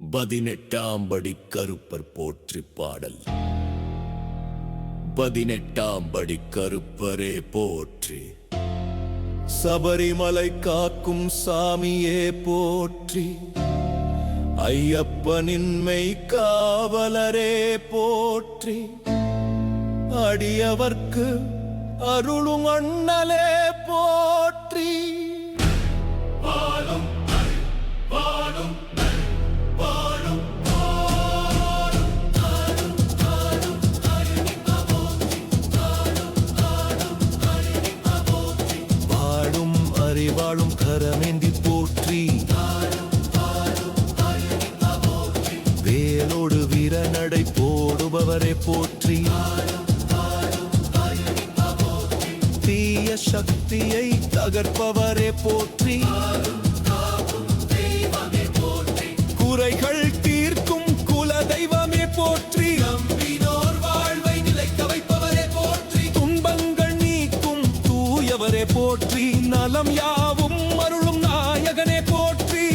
18ஆம் படி கருப்பர் போற்றி பாடல். 18ஆம் படி கருப்பரே போற்றி, சபரிமலை காக்கும் சாமியே போற்றி, ஐயப்பனின்மை காவலரே போற்றி, அடியவர்க்கு அருளும் அண்ணலே போற்றி. வாழும் வாழும் அறிவாளும் கரமேந்தி போற்றி, வேலோடு வீரநடை போடுபவரே போற்றி, தீய சக்தியை தகர்ப்பவரே போற்றி, குறைகள் தீர்க்கும் குல தெய்வமே போற்றி, நம்பினோர் வாழ்வை நிலைக்க வைப்பவரே போற்றி, துன்பங்கள் நீக்கும் தூயவரே போற்றி, நலம் யாவும் அருளும் நாயகனே போற்றி.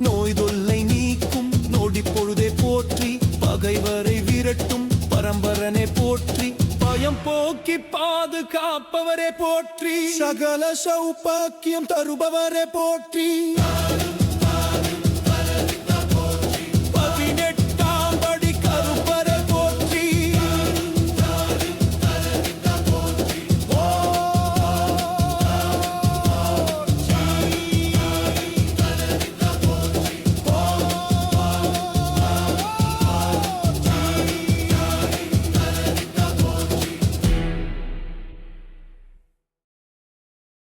நோய் தொல்லை நீக்கும் நொடி பொழுதே போற்றி, பகைவரை விரட்டும் பரம்பரனே போற்றி, பயம் போக்கி பாதுகாப்பவரே போற்றி, சகல சௌபாக்கியம் தருபவரே போற்றி.